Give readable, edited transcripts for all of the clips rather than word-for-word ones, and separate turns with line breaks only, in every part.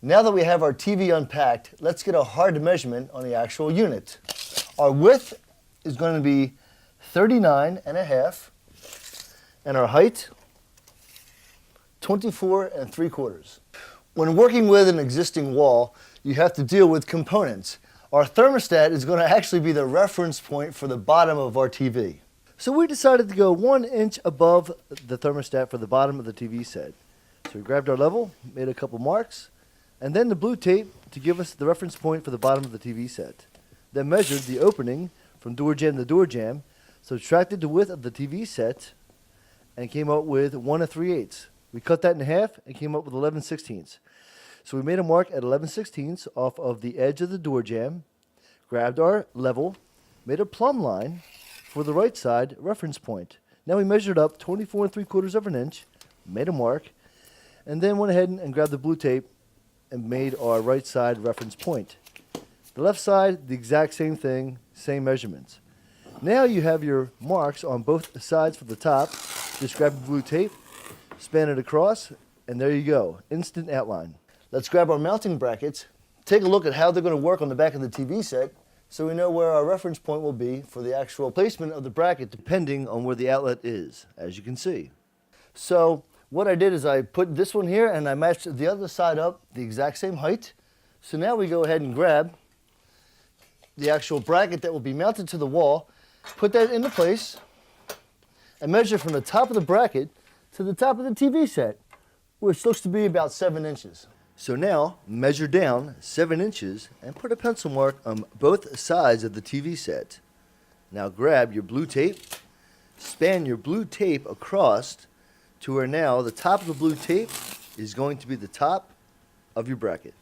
Now that we have our TV unpacked, let's get a hard measurement on the actual unit. Our width is going to be 39.5, and our height, 24.75. When working with an existing wall, you have to deal with components. Our thermostat is going to actually be the reference point for the bottom of our TV. So we decided to go 1 inch above the thermostat for the bottom of the TV set. So we grabbed our level, made a couple marks, and then the blue tape to give us the reference point for the bottom of the TV set. Then measured the opening from door jamb to door jamb, subtracted the width of the TV set, and came up with 1 3/8. We cut that in half and came up with 11/16. So we made a mark at 11/16 off of the edge of the door jamb, grabbed our level, made a plumb line for the right side reference point. Now we measured up 24 3/4 of an inch, made a mark, and then went ahead and grabbed the blue tape and made our right side reference point. The left side, the exact same thing, same measurements. Now you have your marks on both sides for the top. Just grab the blue tape, span it across, and there you go, instant outline. Let's grab our mounting brackets, take a look at how they're going to work on the back of the TV set, so we know where our reference point will be for the actual placement of the bracket depending on where the outlet is, as you can see. So what I did is I put this one here and I matched the other side up the exact same height. So now we go ahead and grab the actual bracket that will be mounted to the wall, put that into place, and measure from the top of the bracket to the top of the TV set, which looks to be about 7 inches. So now measure down 7 inches and put a pencil mark on both sides of the TV set. Now grab your blue tape, span your blue tape across to where now the top of the blue tape is going to be the top of your bracket.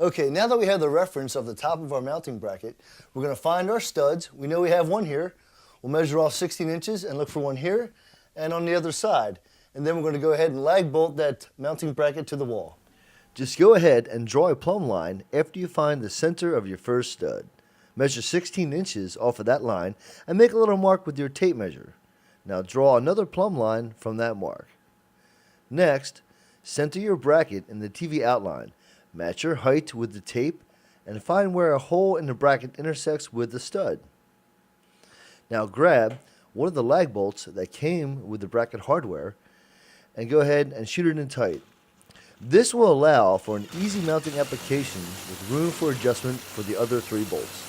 Okay, now that we have the reference of the top of our mounting bracket, we're going to find our studs. We know we have one here. We'll measure off 16 inches and look for one here and on the other side. And then we're going to go ahead and lag bolt that mounting bracket to the wall. Just go ahead and draw a plumb line after you find the center of your first stud. Measure 16 inches off of that line and make a little mark with your tape measure. Now draw another plumb line from that mark. Next, center your bracket in the TV outline. Match your height with the tape and find where a hole in the bracket intersects with the stud. Now grab one of the lag bolts that came with the bracket hardware and go ahead and shoot it in tight. This will allow for an easy mounting application with room for adjustment for the other 3 bolts.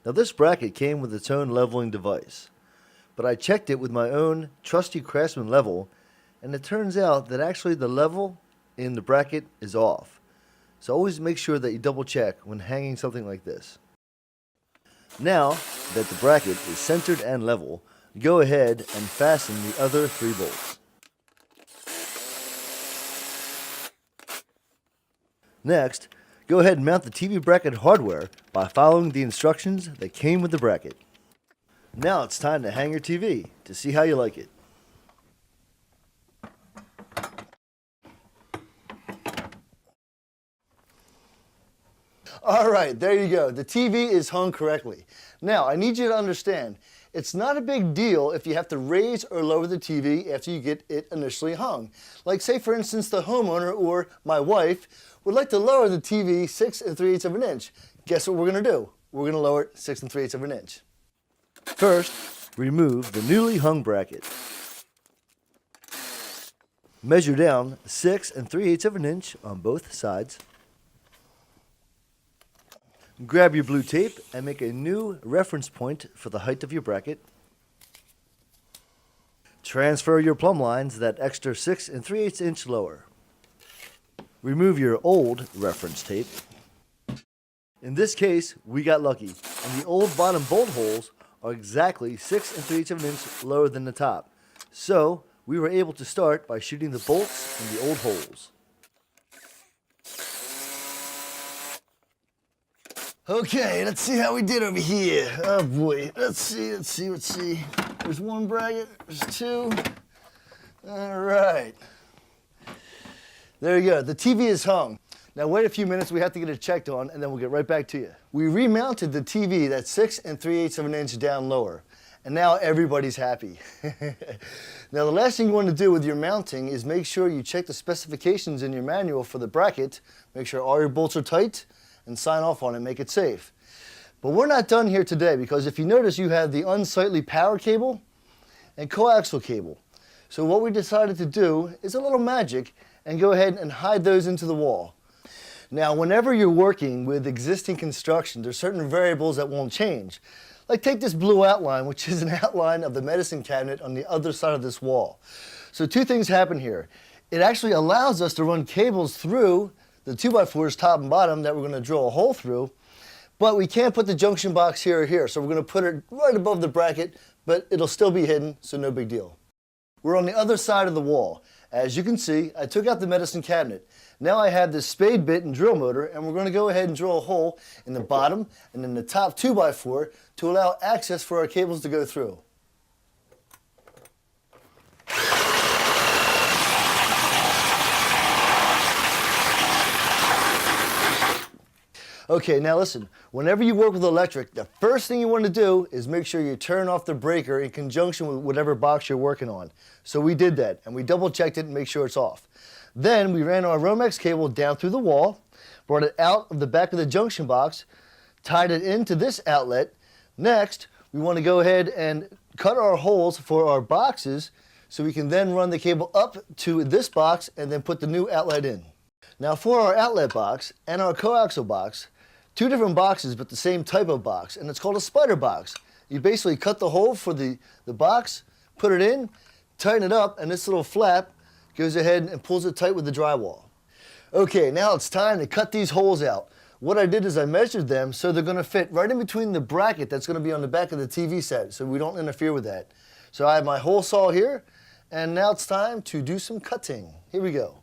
Now this bracket came with its own leveling device, but I checked it with my own trusty Craftsman level, and it turns out that actually the level in the bracket is off. So always make sure that you double check when hanging something like this. Now that the bracket is centered and level, go ahead and fasten the other 3 bolts. Next, go ahead and mount the TV bracket hardware by following the instructions that came with the bracket. Now it's time to hang your TV to see how you like it. All right, there you go. The TV is hung correctly. Now, I need you to understand, it's not a big deal if you have to raise or lower the TV after you get it initially hung. Like say, for instance, the homeowner or my wife would like to lower the TV 6 3/8 of an inch. Guess what we're going to do? We're going to lower it 6 3/8 of an inch. First, remove the newly hung bracket. Measure down 6 3/8 of an inch on both sides. Grab your blue tape and make a new reference point for the height of your bracket. Transfer your plumb lines that extra 6 3/8 inch lower. Remove your old reference tape. In this case, we got lucky, and the old bottom bolt holes are exactly 6 3/8 of an inch lower than the top. So we were able to start by shooting the bolts in the old holes. Okay, let's see how we did over here. Oh boy, let's see. There's one bracket, there's 2. All right. There you go, the TV is hung. Now wait a few minutes, we have to get it checked on, and then we'll get right back to you. We remounted the TV that's 6 3/8 of an inch down lower. and now everybody's happy. Now the last thing you want to do with your mounting is make sure you check the specifications in your manual for the bracket, make sure all your bolts are tight, and sign off on it, make it safe. But we're not done here today, because if you notice, you have the unsightly power cable and coaxial cable. So what we decided to do is a little magic and go ahead and hide those into the wall. Now whenever you're working with existing construction, there's certain variables that won't change. Like take this blue outline, which is an outline of the medicine cabinet on the other side of this wall. So two things happen here. It actually allows us to run cables through the 2x4s top and bottom that we're going to drill a hole through, but we can't put the junction box here or here, so we're going to put it right above the bracket, but it'll still be hidden, so no big deal. We're on the other side of the wall. As you can see, I took out the medicine cabinet. Now I have this spade bit and drill motor, and we're going to go ahead and drill a hole in the bottom and in the top 2x4 to allow access for our cables to go through. Okay, now listen, whenever you work with electric, the first thing you want to do is make sure you turn off the breaker in conjunction with whatever box you're working on. So we did that, and we double checked it and make sure it's off. Then we ran our Romex cable down through the wall, brought it out of the back of the junction box, tied it into this outlet. Next, we want to go ahead and cut our holes for our boxes so we can then run the cable up to this box and then put the new outlet in. Now for our outlet box and our coaxial box, two different boxes but the same type of box, and it's called a spider box. You basically cut the hole for the box, put it in, tighten it up, and this little flap goes ahead and pulls it tight with the drywall. Okay, now it's time to cut these holes out. What I did is I measured them so they're going to fit right in between the bracket that's going to be on the back of the TV set, so we don't interfere with that. So I have my hole saw here, and now it's time to do some cutting. Here we go.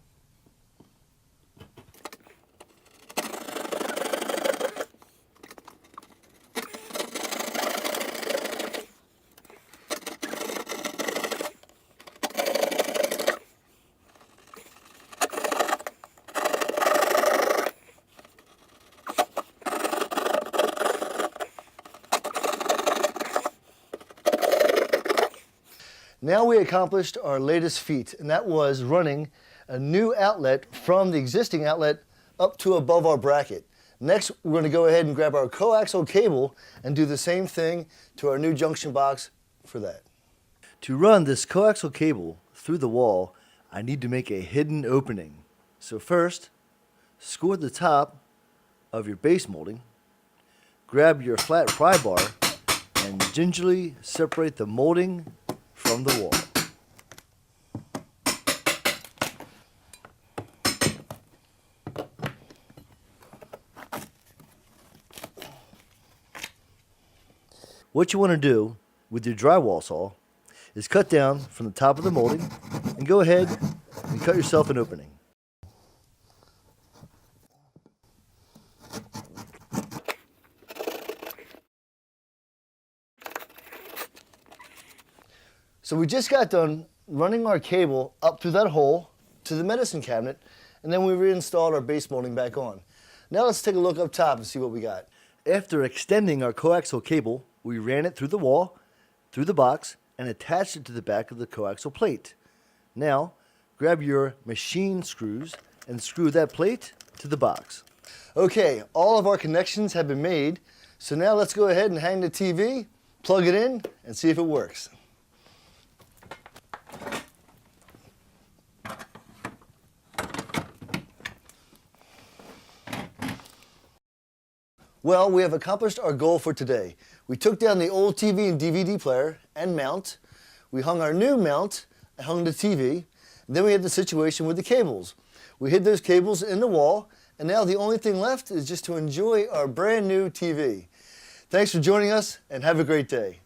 Now we accomplished our latest feat, and that was running a new outlet from the existing outlet up to above our bracket. Next, we're going to go ahead and grab our coaxial cable and do the same thing to our new junction box for that. To run this coaxial cable through the wall, I need to make a hidden opening. So first, score the top of your base molding, grab your flat pry bar, and gingerly separate the molding from the wall. What you want to do with your drywall saw is cut down from the top of the molding and go ahead and cut yourself an opening. So we just got done running our cable up through that hole to the medicine cabinet, and then we reinstalled our base molding back on. Now let's take a look up top and see what we got. After extending our coaxial cable, we ran it through the wall, through the box, and attached it to the back of the coaxial plate. Now, grab your machine screws and screw that plate to the box. Okay, all of our connections have been made, so now let's go ahead and hang the TV, plug it in, and see if it works. Well, we have accomplished our goal for today. We took down the old TV and DVD player and mount. We hung our new mount and hung the TV. Then we had the situation with the cables. We hid those cables in the wall, and now the only thing left is just to enjoy our brand new TV. Thanks for joining us, and have a great day.